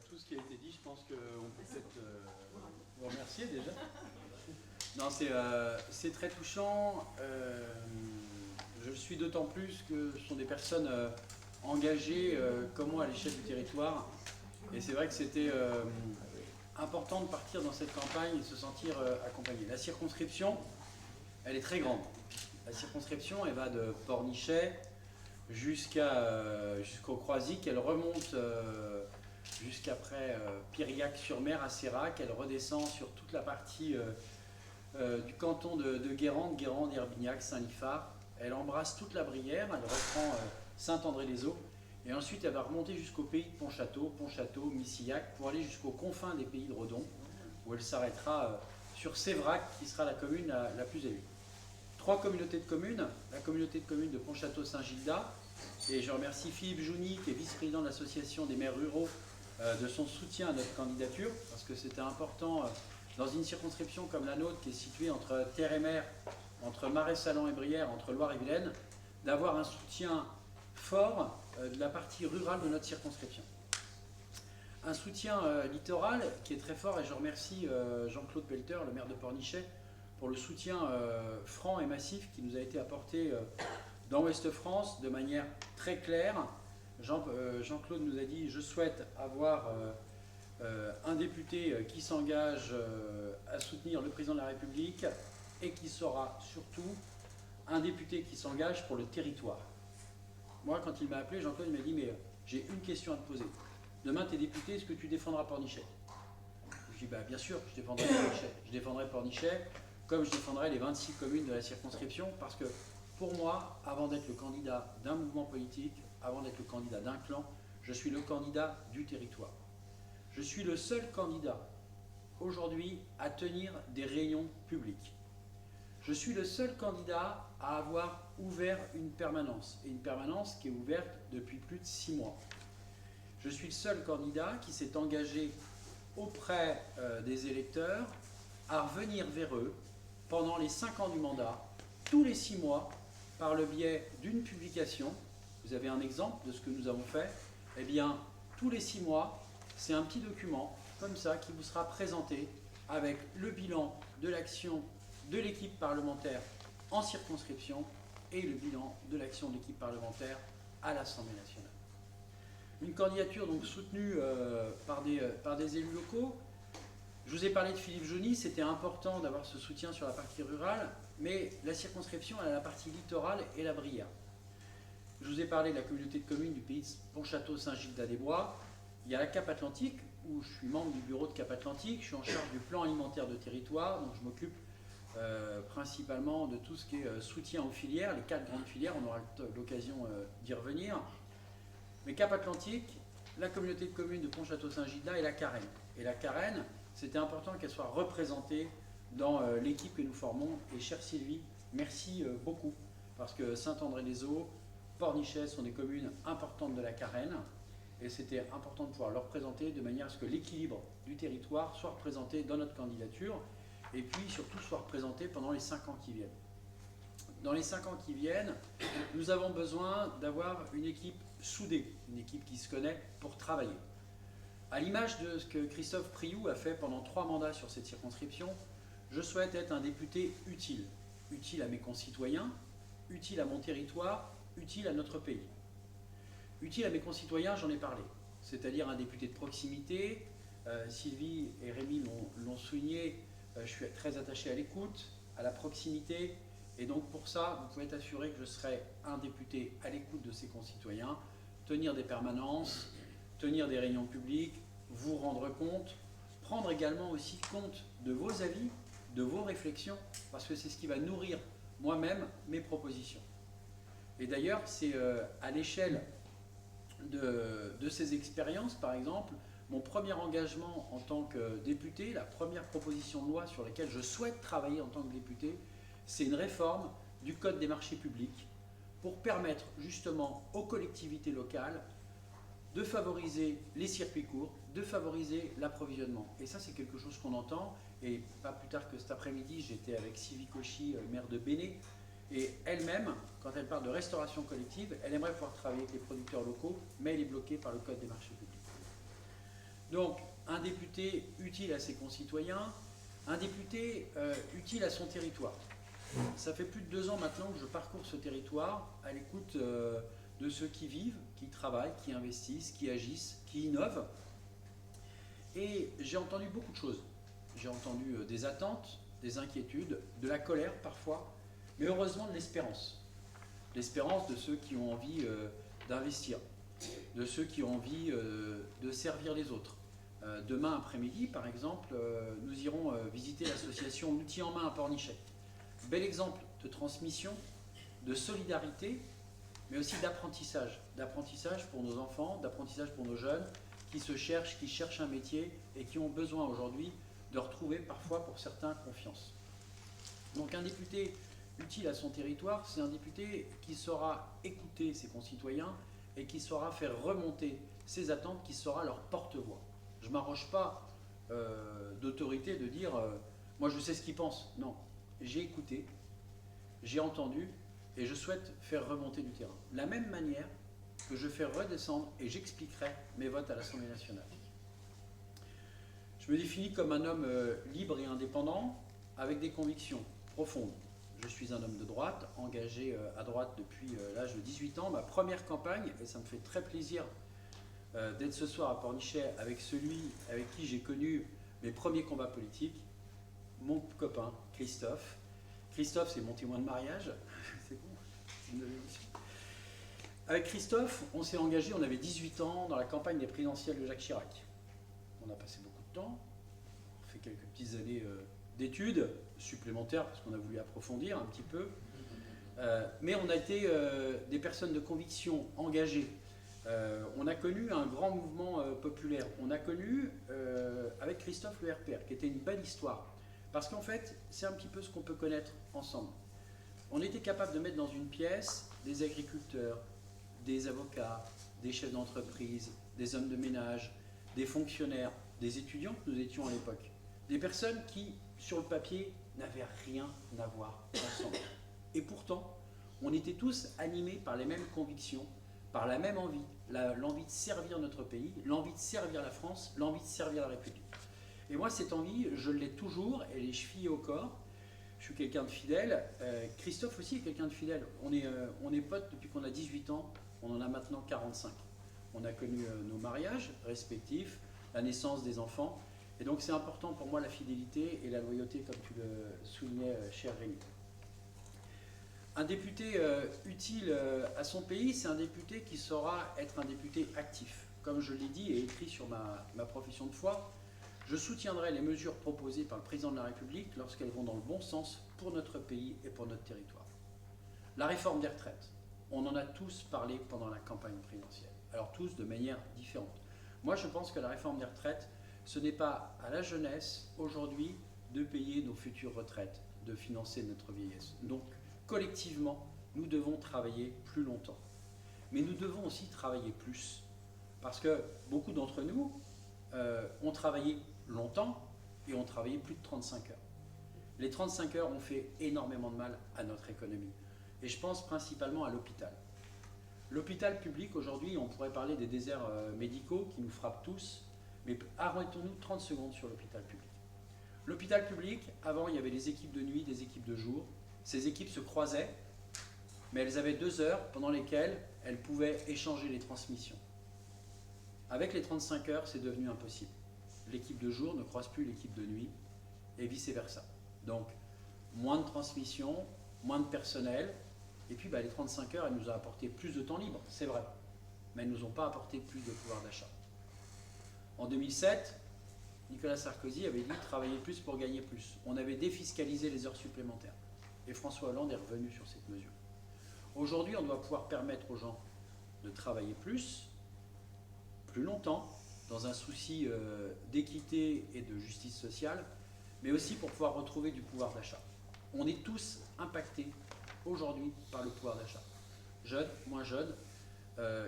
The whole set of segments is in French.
tout ce qui a été dit, je pense qu'on peut peut-être vous remercier déjà. Non, c'est très touchant. Je le suis d'autant plus que ce sont des personnes engagées comme moi à l'échelle du territoire. Et c'est vrai que c'était important de partir dans cette campagne et de se sentir accompagné. La circonscription, elle est très grande. La circonscription, elle va de Pornichet jusqu'au Croisic, elle remonte jusqu'après Piriac-sur-Mer à Sérac, elle redescend sur toute la partie du canton de Guérande, Herbignac, Saint-Liphard. Elle embrasse toute la Brière, elle reprend Saint-André-les-Eaux, et ensuite elle va remonter jusqu'au pays de Pontchâteau, Missillac, pour aller jusqu'aux confins des pays de Redon, où elle s'arrêtera sur Sévrac, qui sera la commune la plus élevée. 3 communautés de communes, la communauté de communes de Pontchâteau-Saint-Gildas, et je remercie Philippe Jouni, qui est vice-président de l'association des maires ruraux, de son soutien à notre candidature, parce que c'était important dans une circonscription comme la nôtre, qui est située entre terre et mer, entre Marais-Salon et Brière, entre Loire et Vilaine, d'avoir un soutien fort de la partie rurale de notre circonscription. Un soutien littoral qui est très fort, et je remercie Jean-Claude Pelter, le maire de Pornichet, pour le soutien franc et massif qui nous a été apporté dans Ouest-France de manière très claire. Jean-Claude nous a dit « Je souhaite avoir un député qui s'engage à soutenir le président de la République et qui sera surtout un député qui s'engage pour le territoire. » Moi, quand il m'a appelé, Jean-Claude m'a dit « Mais j'ai une question à te poser. Demain, tu es député, est-ce que tu défendras Pornichet ?» Je dis bah, « Bien sûr, je défendrai Pornichet. Je défendrai Pornichet comme je défendrai les 26 communes de la circonscription, parce que pour moi, avant d'être le candidat d'un mouvement politique, avant d'être le candidat d'un clan, je suis le candidat du territoire. Je suis le seul candidat aujourd'hui à tenir des réunions publiques. Je suis le seul candidat à avoir ouvert une permanence, et une permanence qui est ouverte depuis plus de 6 mois. Je suis le seul candidat qui s'est engagé auprès des électeurs à revenir vers eux pendant les 5 ans du mandat, tous les 6 mois, par le biais d'une publication. Vous avez un exemple de ce que nous avons fait. Eh bien, tous les 6 mois, c'est un petit document comme ça qui vous sera présenté avec le bilan de l'action de l'équipe parlementaire en circonscription et le bilan de l'action de l'équipe parlementaire à l'Assemblée nationale. Une candidature donc soutenue par des élus locaux. Je vous ai parlé de Philippe Jouni, c'était important d'avoir ce soutien sur la partie rurale, mais la circonscription, elle a la partie littorale et la Brière. Je vous ai parlé de la communauté de communes du pays de Pontchâteau-Saint-Gildas-des-Bois. Il y a la Cap Atlantique, où je suis membre du bureau de Cap Atlantique, je suis en charge du plan alimentaire de territoire, donc je m'occupe principalement de tout ce qui est soutien aux filières, les 4 grandes filières, on aura l'occasion d'y revenir. Mais Cap Atlantique, la communauté de communes de Pontchâteau-Saint-Gildas et la Carène. Et la Carène, c'était important qu'elle soit représentée dans l'équipe que nous formons. Et chère Sylvie, merci beaucoup, parce que Saint-André-les-Eaux, Pornichet sont des communes importantes de la Carène, et c'était important de pouvoir le représenter de manière à ce que l'équilibre du territoire soit représenté dans notre candidature, et puis surtout soit représenté pendant les 5 ans qui viennent. Dans les 5 ans qui viennent, nous avons besoin d'avoir une équipe soudée, une équipe qui se connaît pour travailler. À l'image de ce que Christophe Priou a fait pendant 3 mandats sur cette circonscription, je souhaite être un député utile. Utile à mes concitoyens, utile à mon territoire, utile à notre pays. Utile à mes concitoyens, j'en ai parlé. C'est-à-dire un député de proximité. Sylvie et Rémi l'ont souligné, je suis très attaché à l'écoute, à la proximité. Et donc pour ça, vous pouvez être assuré que je serai un député à l'écoute de ses concitoyens, tenir des permanences, tenir des réunions publiques, vous rendre compte, prendre également aussi compte de vos avis, de vos réflexions, parce que c'est ce qui va nourrir moi-même mes propositions. Et d'ailleurs, c'est à l'échelle de ces expériences, par exemple, mon premier engagement en tant que député, la première proposition de loi sur laquelle je souhaite travailler en tant que député, c'est une réforme du Code des marchés publics pour permettre justement aux collectivités locales de favoriser les circuits courts, de favoriser l'approvisionnement. Et ça, c'est quelque chose qu'on entend. Et pas plus tard que cet après-midi, j'étais avec Sylvie Cauchy, maire de Béné. Et elle-même, quand elle parle de restauration collective, elle aimerait pouvoir travailler avec les producteurs locaux, mais elle est bloquée par le Code des marchés publics. Donc, un député utile à ses concitoyens, un député utile à son territoire. Ça fait plus de 2 ans maintenant que je parcours ce territoire à l'écoute de ceux qui vivent, qui travaillent, qui investissent, qui agissent, qui innovent. Et j'ai entendu beaucoup de choses. J'ai entendu des attentes, des inquiétudes, de la colère parfois, mais heureusement de l'espérance. L'espérance de ceux qui ont envie d'investir, de ceux qui ont envie de servir les autres. Demain après-midi, par exemple, nous irons visiter l'association Outils en main à Pornichet. Bel exemple de transmission, de solidarité, mais aussi d'apprentissage. D'apprentissage pour nos enfants, d'apprentissage pour nos jeunes qui se cherchent, qui cherchent un métier et qui ont besoin aujourd'hui de retrouver parfois pour certains confiance. Donc un député utile à son territoire, c'est un député qui saura écouter ses concitoyens et qui saura faire remonter ses attentes, qui sera leur porte-voix. Je ne m'arroge pas d'autorité de dire moi je sais ce qu'ils pensent. Non, j'ai écouté, j'ai entendu et je souhaite faire remonter du terrain. De la même manière que je fais redescendre et j'expliquerai mes votes à l'Assemblée nationale. Je me définis comme un homme libre et indépendant avec des convictions profondes. Je suis un homme de droite, engagé à droite depuis l'âge de 18 ans. Ma première campagne, et ça me fait très plaisir d'être ce soir à Pornichet avec celui avec qui j'ai connu mes premiers combats politiques, mon copain Christophe. Christophe, c'est mon témoin de mariage. C'est bon. Avec Christophe, on s'est engagé, on avait 18 ans, dans la campagne des présidentielles de Jacques Chirac. On a passé beaucoup de temps, on fait quelques petites années d'études supplémentaires parce qu'on a voulu approfondir un petit peu. Mais on a été des personnes de conviction engagées. On a connu un grand mouvement populaire. On a connu avec Christophe le RPR, qui était une belle histoire. Parce qu'en fait, c'est un petit peu ce qu'on peut connaître ensemble. On était capable de mettre dans une pièce des agriculteurs, des avocats, des chefs d'entreprise, des hommes de ménage, des fonctionnaires, des étudiants que nous étions à l'époque. Des personnes qui, sur le papier, n'avaient rien à voir ensemble. Et pourtant, on était tous animés par les mêmes convictions, par la même envie, l'envie de servir notre pays, l'envie de servir la France, l'envie de servir la République. Et moi, cette envie, je l'ai toujours, elle est chevillée au corps. Je suis quelqu'un de fidèle. Christophe aussi est quelqu'un de fidèle. On est potes depuis qu'on a 18 ans, on en a maintenant 45. On a connu nos mariages respectifs, la naissance des enfants. Et donc c'est important pour moi la fidélité et la loyauté, comme tu le soulignais, cher Rémi. Un député utile à son pays, c'est un député qui saura être un député actif. Comme je l'ai dit et écrit sur ma profession de foi, je soutiendrai les mesures proposées par le président de la République lorsqu'elles vont dans le bon sens pour notre pays et pour notre territoire. La réforme des retraites, on en a tous parlé pendant la campagne présidentielle. Alors tous de manière différente. Moi je pense que la réforme des retraites, ce n'est pas à la jeunesse aujourd'hui de payer nos futures retraites, de financer notre vieillesse. Donc collectivement, nous devons travailler plus longtemps. Mais nous devons aussi travailler plus. Parce que beaucoup d'entre nous ont travaillé longtemps et ont travaillé plus de 35 heures. Les 35 heures ont fait énormément de mal à notre économie. Et je pense principalement à l'hôpital. L'hôpital public, aujourd'hui, on pourrait parler des déserts médicaux qui nous frappent tous, mais arrêtons-nous 30 secondes sur l'hôpital public. L'hôpital public, avant, il y avait des équipes de nuit, des équipes de jour. Ces équipes se croisaient, mais elles avaient 2 heures pendant lesquelles elles pouvaient échanger les transmissions. Avec les 35 heures, c'est devenu impossible. L'équipe de jour ne croise plus l'équipe de nuit, et vice-versa. Donc, moins de transmission, moins de personnel, et puis les 35 heures, elles nous ont apporté plus de temps libre, c'est vrai, mais elles ne nous ont pas apporté plus de pouvoir d'achat. En 2007, Nicolas Sarkozy avait dit « travailler plus pour gagner plus ». On avait défiscalisé les heures supplémentaires, et François Hollande est revenu sur cette mesure. Aujourd'hui, on doit pouvoir permettre aux gens de travailler plus longtemps, dans un souci d'équité et de justice sociale, mais aussi pour pouvoir retrouver du pouvoir d'achat. On est tous impactés aujourd'hui par le pouvoir d'achat. Jeunes, moins jeunes,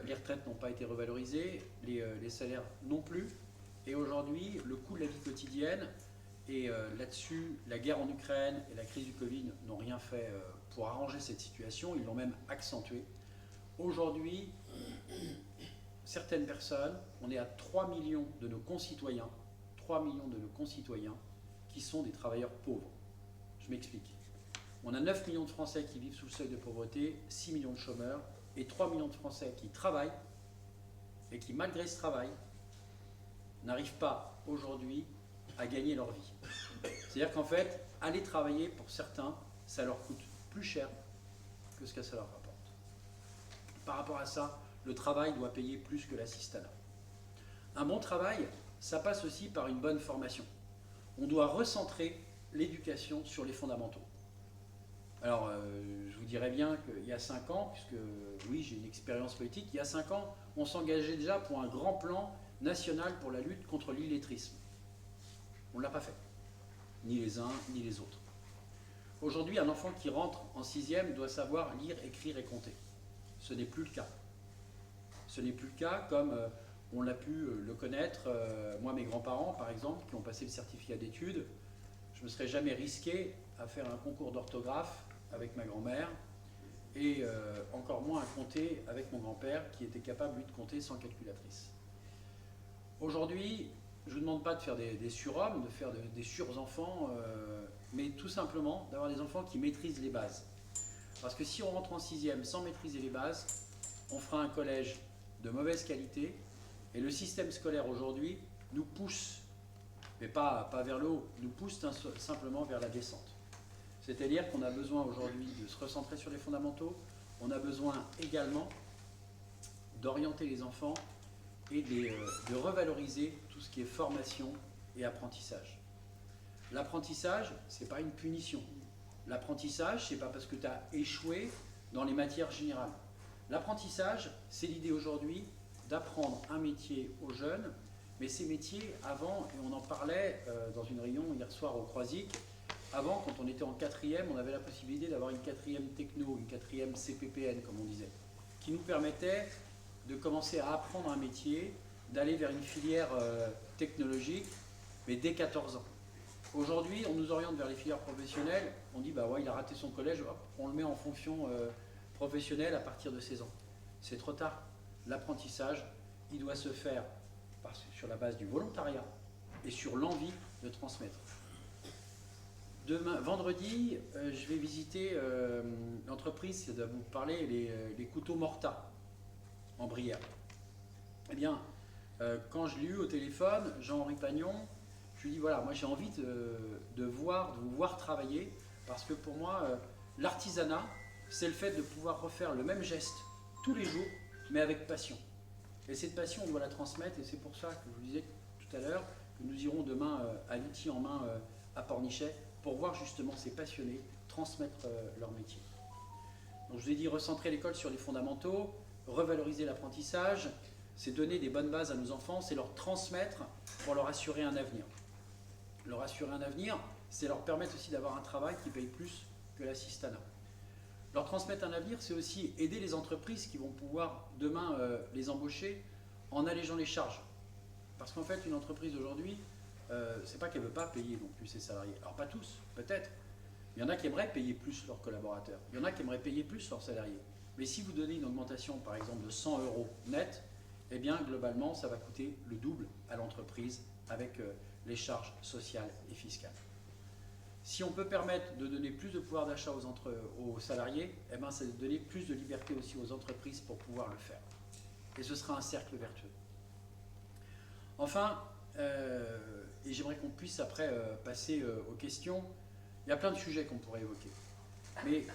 les retraites n'ont pas été revalorisées, les salaires non plus, et aujourd'hui, le coût de la vie quotidienne, et là-dessus, la guerre en Ukraine et la crise du Covid n'ont rien fait pour arranger cette situation, ils l'ont même accentuée. Aujourd'hui, certaines personnes, on est à 3 millions de nos concitoyens, 3 millions de nos concitoyens qui sont des travailleurs pauvres. Je m'explique. On a 9 millions de Français qui vivent sous le seuil de pauvreté, 6 millions de chômeurs et 3 millions de Français qui travaillent et qui, malgré ce travail, n'arrivent pas aujourd'hui à gagner leur vie. C'est-à-dire qu'en fait, aller travailler, pour certains, ça leur coûte plus cher que ce que ça leur rapporte. Par rapport à ça, le travail doit payer plus que l'assistanat. Un bon travail, ça passe aussi par une bonne formation. On doit recentrer l'éducation sur les fondamentaux. Alors, je vous dirais bien qu'il y a 5 ans, puisque oui, j'ai une expérience politique, il y a 5 ans, on s'engageait déjà pour un grand plan national pour la lutte contre l'illettrisme. On ne l'a pas fait, ni les uns, ni les autres. Aujourd'hui, un enfant qui rentre en 6e doit savoir lire, écrire et compter. Ce n'est plus le cas. Ce n'est plus le cas comme on l'a pu le connaître. Moi, mes grands-parents, par exemple, qui ont passé le certificat d'études, je ne me serais jamais risqué à faire un concours d'orthographe avec ma grand-mère et encore moins à compter avec mon grand-père qui était capable, lui, de compter sans calculatrice. Aujourd'hui, je ne vous demande pas de faire des surhommes, de faire des sur-enfants, mais tout simplement d'avoir des enfants qui maîtrisent les bases. Parce que si on rentre en 6e sans maîtriser les bases, on fera un collège de mauvaise qualité et le système scolaire aujourd'hui nous pousse, mais pas vers le haut, nous pousse simplement vers la descente. C'est-à-dire qu'on a besoin aujourd'hui de se recentrer sur les fondamentaux, on a besoin également d'orienter les enfants et de revaloriser tout ce qui est formation et apprentissage. L'apprentissage, ce n'est pas une punition. L'apprentissage, ce n'est pas parce que tu as échoué dans les matières générales. L'apprentissage, c'est l'idée aujourd'hui d'apprendre un métier aux jeunes, mais ces métiers, avant, et on en parlait dans une réunion hier soir au Croisic, avant, quand on était en 4e, on avait la possibilité d'avoir une 4e techno, une 4e CPPN, comme on disait, qui nous permettait de commencer à apprendre un métier, d'aller vers une filière technologique, mais dès 14 ans. Aujourd'hui, on nous oriente vers les filières professionnelles, on dit bah ouais, il a raté son collège, hop, on le met en fonction professionnelle à partir de 16 ans. C'est trop tard. L'apprentissage, il doit se faire sur la base du volontariat et sur l'envie de transmettre. Demain, vendredi, je vais visiter l'entreprise, c'est de vous parler, les couteaux Morta en Brière. Eh bien, quand je l'ai eu au téléphone, Jean-Henri Pagnon, je lui dis voilà, moi j'ai envie de vous voir travailler, parce que pour moi, l'artisanat, c'est le fait de pouvoir refaire le même geste tous les jours, mais avec passion. Et cette passion, on doit la transmettre, et c'est pour ça que je vous disais tout à l'heure que nous irons demain à l'outil en main à Pornichet, pour voir justement ces passionnés transmettre leur métier. Donc je vous ai dit recentrer l'école sur les fondamentaux, revaloriser l'apprentissage, c'est donner des bonnes bases à nos enfants, c'est leur transmettre pour leur assurer un avenir. Leur assurer un avenir, c'est leur permettre aussi d'avoir un travail qui paye plus que l'assistanat. Leur transmettre un avenir, c'est aussi aider les entreprises qui vont pouvoir demain les embaucher en allégeant les charges. Parce qu'en fait, une entreprise aujourd'hui, c'est pas qu'elle ne veut pas payer non plus ses salariés. Alors pas tous, peut-être. Il y en a qui aimeraient payer plus leurs collaborateurs. Il y en a qui aimeraient payer plus leurs salariés. Mais si vous donnez une augmentation, par exemple, de 100 € net, eh bien, globalement, ça va coûter le double à l'entreprise avec les charges sociales et fiscales. Si on peut permettre de donner plus de pouvoir d'achat aux salariés, eh bien, c'est de donner plus de liberté aussi aux entreprises pour pouvoir le faire. Et ce sera un cercle vertueux. Enfin, et j'aimerais qu'on puisse après passer aux questions. Il y a plein de sujets qu'on pourrait évoquer. Mais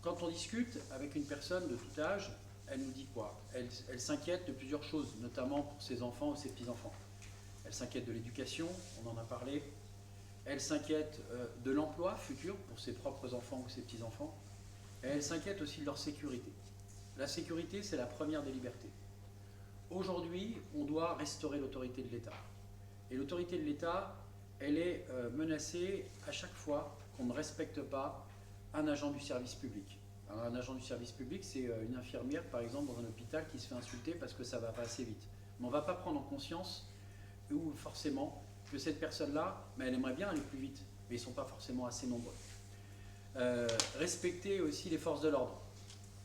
quand on discute avec une personne de tout âge, elle nous dit quoi? Elle s'inquiète de plusieurs choses, notamment pour ses enfants ou ses petits-enfants. Elle s'inquiète de l'éducation, on en a parlé. Elle s'inquiète de l'emploi futur pour ses propres enfants ou ses petits-enfants. Et elle s'inquiète aussi de leur sécurité. La sécurité, c'est la première des libertés. Aujourd'hui, on doit restaurer l'autorité de l'État. Et l'autorité de l'État, elle est menacée à chaque fois qu'on ne respecte pas un agent du service public. Alors, un agent du service public, c'est une infirmière, par exemple, dans un hôpital qui se fait insulter parce que ça ne va pas assez vite. Mais on ne va pas prendre en conscience, ou forcément, que cette personne-là, elle aimerait bien aller plus vite, mais ils ne sont pas forcément assez nombreux. Respecter aussi les forces de l'ordre.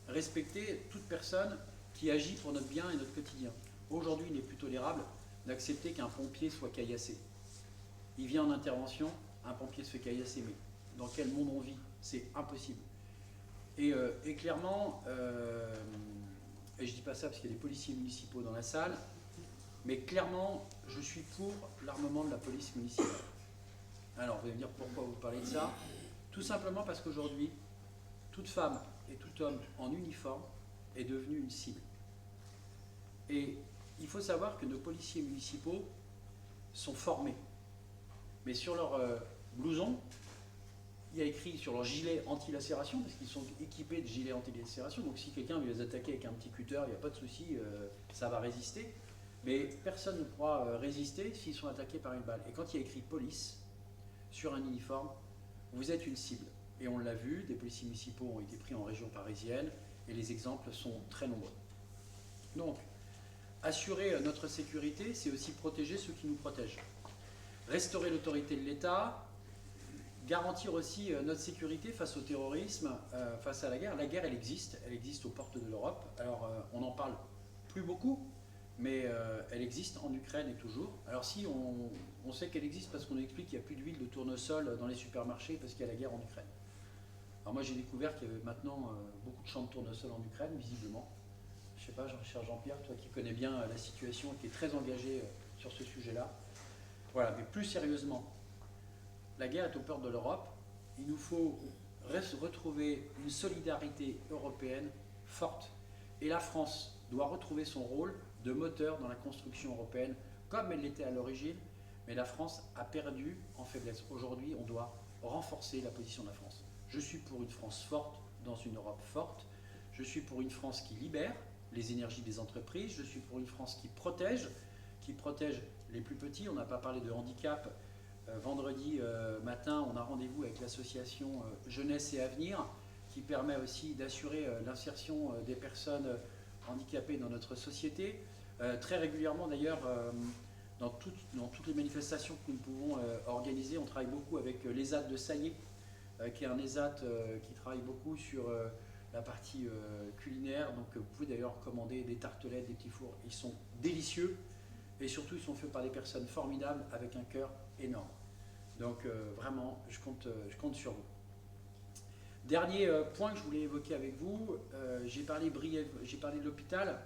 Respecter toute personne qui agit pour notre bien et notre quotidien. Aujourd'hui, il n'est plus tolérable d'accepter qu'un pompier soit caillassé. Il vient en intervention, un pompier se fait caillasser, mais dans quel monde on vit? C'est impossible. Et clairement, et je ne dis pas ça parce qu'il y a des policiers municipaux dans la salle, mais clairement, je suis pour l'armement de la police municipale. Alors, vous allez me dire pourquoi vous parlez de ça? Tout simplement parce qu'aujourd'hui, toute femme et tout homme en uniforme est devenu une cible. Et il faut savoir que nos policiers municipaux sont formés. Mais sur leur blouson, il y a écrit sur leur gilet anti-lacération, parce qu'ils sont équipés de gilets anti-lacération. Donc si quelqu'un veut les attaquer avec un petit cutter, il n'y a pas de souci, ça va résister. Mais personne ne pourra résister s'ils sont attaqués par une balle. Et quand il y a écrit police sur un uniforme, vous êtes une cible. Et on l'a vu, des policiers municipaux ont été pris en région parisienne, et les exemples sont très nombreux. Donc, assurer notre sécurité, c'est aussi protéger ceux qui nous protègent. Restaurer l'autorité de l'État, garantir aussi notre sécurité face au terrorisme, face à la guerre. La guerre, elle existe aux portes de l'Europe. Alors, on n'en parle plus beaucoup, mais elle existe en Ukraine et toujours. Alors si, on sait qu'elle existe parce qu'on nous explique qu'il n'y a plus d'huile de tournesol dans les supermarchés parce qu'il y a la guerre en Ukraine. Alors moi, j'ai découvert qu'il y avait maintenant beaucoup de champs de tournesol en Ukraine, visiblement. Je ne sais pas, cher Jean-Pierre, toi qui connais bien la situation et qui est très engagé sur ce sujet-là. Voilà, mais plus sérieusement, la guerre est aux portes de l'Europe. Il nous faut retrouver une solidarité européenne forte. Et la France doit retrouver son rôle de moteur dans la construction européenne, comme elle l'était à l'origine. Mais la France a perdu en faiblesse. Aujourd'hui, on doit renforcer la position de la France. Je suis pour une France forte dans une Europe forte. Je suis pour une France qui libère les énergies des entreprises. Je suis pour une France qui protège les plus petits. On n'a pas parlé de handicap. Vendredi matin, on a rendez-vous avec l'association Jeunesse et Avenir qui permet aussi d'assurer l'insertion des personnes handicapées dans notre société. Très régulièrement d'ailleurs, dans toutes les manifestations que nous pouvons organiser, on travaille beaucoup avec l'ESAT de Saillé, qui est un ESAT qui travaille beaucoup sur la partie culinaire. Donc vous pouvez d'ailleurs commander des tartelettes, des petits fours. Ils sont délicieux et surtout ils sont faits par des personnes formidables avec un cœur énorme. Donc vraiment, je compte sur vous. Dernier point que je voulais évoquer avec vous, j'ai parlé de l'hôpital,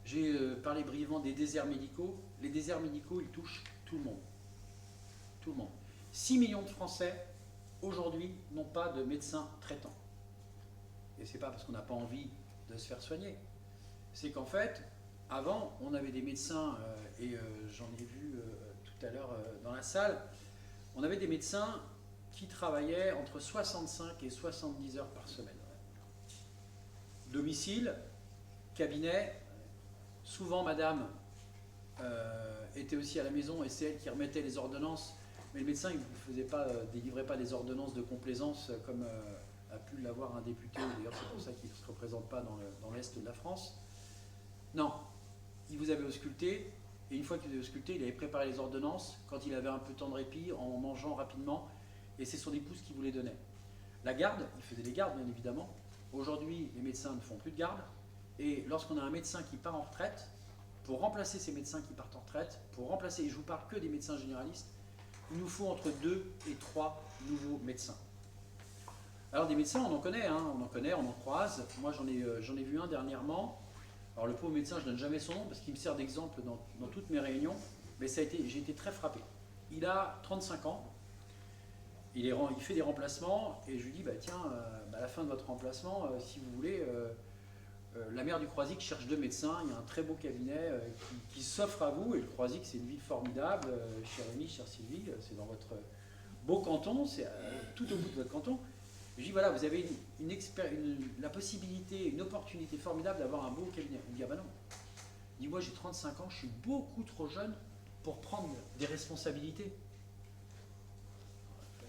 j'ai parlé brièvement des déserts médicaux. Les déserts médicaux, ils touchent tout le monde. Tout le monde. 6 millions de Français, aujourd'hui, n'ont pas de médecin traitant. Et ce n'est pas parce qu'on n'a pas envie de se faire soigner. C'est qu'en fait, avant, on avait des médecins, et j'en ai vu tout à l'heure dans la salle, on avait des médecins qui travaillaient entre 65 et 70 heures par semaine. Domicile, cabinet, souvent madame était aussi à la maison et c'est elle qui remettait les ordonnances, mais le médecin ne délivrait pas des ordonnances de complaisance comme a pu l'avoir un député, d'ailleurs c'est pour ça qu'il ne se représente pas dans l'Est de la France. Non, il vous avait ausculté, et une fois qu'il vous avait ausculté, il avait préparé les ordonnances quand il avait un peu de temps de répit en mangeant rapidement, et c'est son épouse qui vous les donnait. La garde, il faisait des gardes bien évidemment. Aujourd'hui, les médecins ne font plus de garde, et lorsqu'on a un médecin qui part en retraite, pour remplacer ces médecins qui partent en retraite, pour remplacer, et je ne vous parle que des médecins généralistes, il nous faut entre 2 et 3 nouveaux médecins. Alors des médecins, on en connaît, on en croise. Moi j'en ai vu un dernièrement. Alors le pauvre médecin, je ne donne jamais son nom parce qu'il me sert d'exemple dans toutes mes réunions, mais j'ai été très frappé. Il a 35 ans, il fait des remplacements, et je lui dis, tiens, à la fin de votre remplacement, si vous voulez, la maire du Croisic cherche 2 médecins, il y a un très beau cabinet qui s'offre à vous, et le Croisic c'est une ville formidable, chère Rémi, chère Sylvie, c'est dans votre beau canton, c'est tout au bout de votre canton. Je dis voilà, vous avez la possibilité, une opportunité formidable d'avoir un beau cabinet. Il me dit ah ben non. Il dit moi j'ai 35 ans, je suis beaucoup trop jeune pour prendre des responsabilités.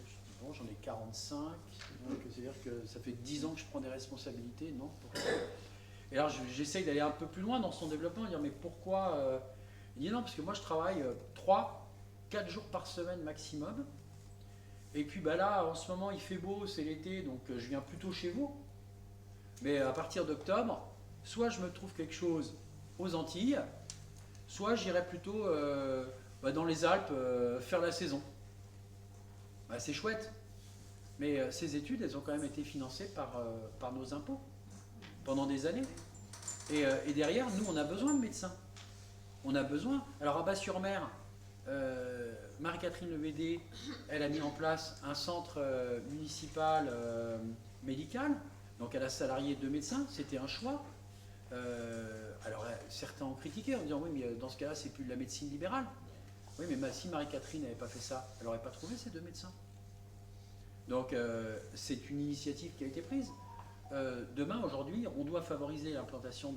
Je dis bon, j'en ai 45, donc c'est-à-dire que ça fait 10 ans que je prends des responsabilités, non? Et alors j'essaye d'aller un peu plus loin dans son développement, dire mais pourquoi Il dit non, parce que moi je travaille 3-4 jours par semaine maximum. Et puis là, en ce moment, il fait beau, c'est l'été, donc je viens plutôt chez vous. Mais à partir d'octobre, soit je me trouve quelque chose aux Antilles, soit j'irai plutôt dans les Alpes faire la saison. Bah, c'est chouette, mais ces études, elles ont quand même été financées par nos impôts pendant des années. Et derrière, nous, on a besoin de médecins. On a besoin. Alors à Bas-sur-Mer, Marie-Catherine Levédé, elle a mis en place un centre municipal médical. Donc elle a salarié 2 médecins, c'était un choix. Alors certains ont critiqué en disant oui, mais dans ce cas-là, c'est plus de la médecine libérale. Oui, mais si Marie-Catherine n'avait pas fait ça, elle n'aurait pas trouvé ces 2 médecins. Donc c'est une initiative qui a été prise. Demain, aujourd'hui, on doit favoriser l'implantation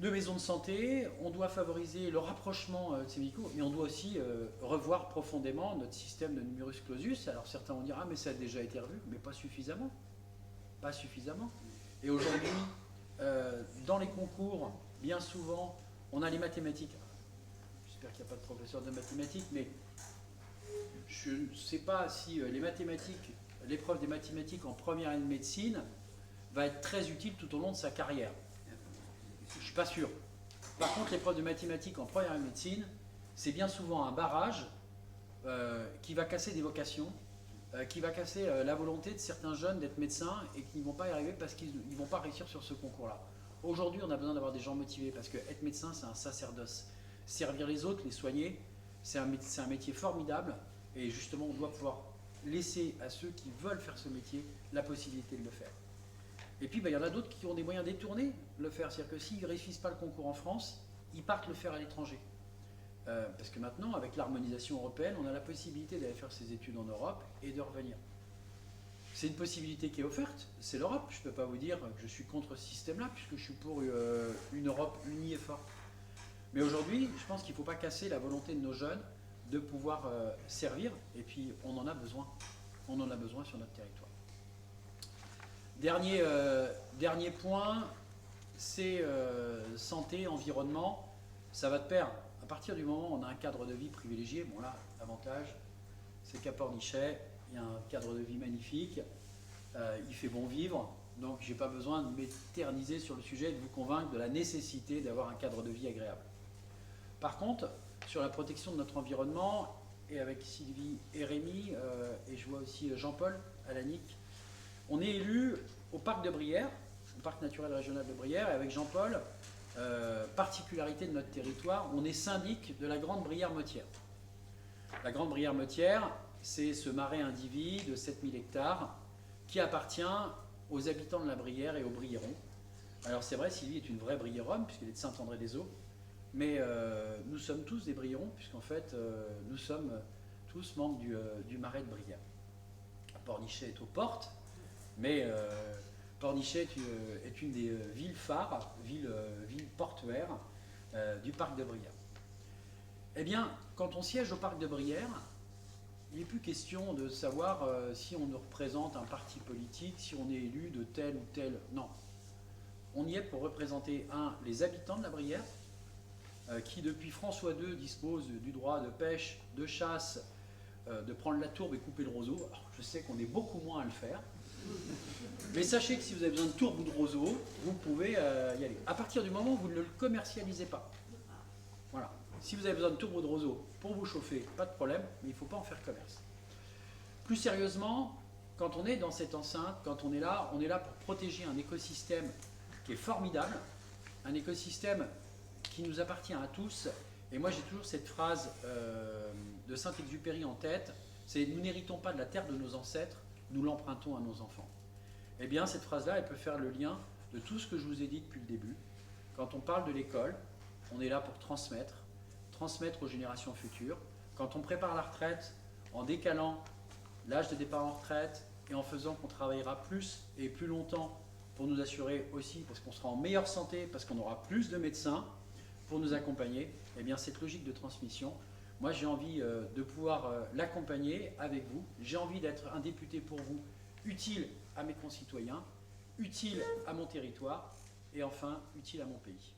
de maisons de santé, on doit favoriser le rapprochement de ces médicaux, mais on doit aussi revoir profondément notre système de numerus clausus. Alors certains vont dire ah mais ça a déjà été revu, mais pas suffisamment. Pas suffisamment. Et aujourd'hui, dans les concours, bien souvent, on a les mathématiques. J'espère qu'il n'y a pas de professeur de mathématiques, mais je ne sais pas si les mathématiques, l'épreuve des mathématiques en première année de médecine va être très utile tout au long de sa carrière. Je ne suis pas sûr. Par contre, l'épreuve de mathématiques en première année de médecine, c'est bien souvent un barrage qui va casser des vocations, qui va casser la volonté de certains jeunes d'être médecins et qui ne vont pas y arriver parce qu'ils ne vont pas réussir sur ce concours-là. Aujourd'hui, on a besoin d'avoir des gens motivés parce que être médecin, c'est un sacerdoce. Servir les autres, les soigner, c'est un métier formidable et justement, on doit pouvoir laisser à ceux qui veulent faire ce métier la possibilité de le faire. Et puis, il y en a d'autres qui ont des moyens détournés de le faire. C'est-à-dire que s'ils ne réussissent pas le concours en France, ils partent le faire à l'étranger. Parce que maintenant, avec l'harmonisation européenne, on a la possibilité d'aller faire ses études en Europe et de revenir. C'est une possibilité qui est offerte, c'est l'Europe. Je ne peux pas vous dire que je suis contre ce système-là, puisque je suis pour une Europe unie et forte. Mais aujourd'hui, je pense qu'il ne faut pas casser la volonté de nos jeunes de pouvoir servir, et puis on en a besoin. On en a besoin sur notre territoire. Dernier point, c'est santé, environnement. Ça va de pair. À partir du moment où on a un cadre de vie privilégié, bon là, l'avantage, c'est qu'à Pornichet, il y a un cadre de vie magnifique, il fait bon vivre, donc je n'ai pas besoin de m'éterniser sur le sujet et de vous convaincre de la nécessité d'avoir un cadre de vie agréable. Par contre, sur la protection de notre environnement, et avec Sylvie et Rémi, et je vois aussi Jean-Paul Alanic, on est élu au parc de Brière, au parc naturel régional de Brière, et avec Jean-Paul, particularité de notre territoire, on est syndic de la Grande Brière-Motière. La Grande Brière-Motière, c'est ce marais indivis de 7000 hectares qui appartient aux habitants de la Brière et aux Briérons. Alors c'est vrai, Sylvie est une vraie Briéronne, puisqu'elle est de Saint-André-des-Eaux, mais nous sommes tous des Briérons, puisqu'en fait, nous sommes tous membres du marais de Brière. Pornichet est aux portes, mais Pornichet est une des villes phares, ville portuaire du parc de Brière. Eh bien, quand on siège au parc de Brière, il n'est plus question de savoir si on nous représente un parti politique, si on est élu de tel ou tel. Non. On y est pour représenter, les habitants de la Brière, qui depuis François II disposent du droit de pêche, de chasse, de prendre la tourbe et couper le roseau. Alors, je sais qu'on est beaucoup moins à le faire. Mais sachez que si vous avez besoin de tourbe ou de roseau, vous pouvez y aller. À partir du moment où vous ne le commercialisez pas. Voilà. Si vous avez besoin de tourbe ou de roseau pour vous chauffer, pas de problème, mais il ne faut pas en faire commerce. Plus sérieusement, quand on est dans cette enceinte, quand on est là pour protéger un écosystème qui est formidable, un écosystème qui nous appartient à tous. Et moi j'ai toujours cette phrase de Saint-Exupéry en tête, c'est « Nous n'héritons pas de la terre de nos ancêtres, nous l'empruntons à nos enfants ». Eh bien cette phrase-là, elle peut faire le lien de tout ce que je vous ai dit depuis le début. Quand on parle de l'école, on est là pour transmettre aux générations futures. Quand on prépare la retraite, en décalant l'âge de départ en retraite et en faisant qu'on travaillera plus et plus longtemps pour nous assurer aussi, parce qu'on sera en meilleure santé, parce qu'on aura plus de médecins pour nous accompagner, eh bien cette logique de transmission, moi j'ai envie de pouvoir l'accompagner avec vous. J'ai envie d'être un député pour vous, utile à mes concitoyens, utile à mon territoire et enfin utile à mon pays.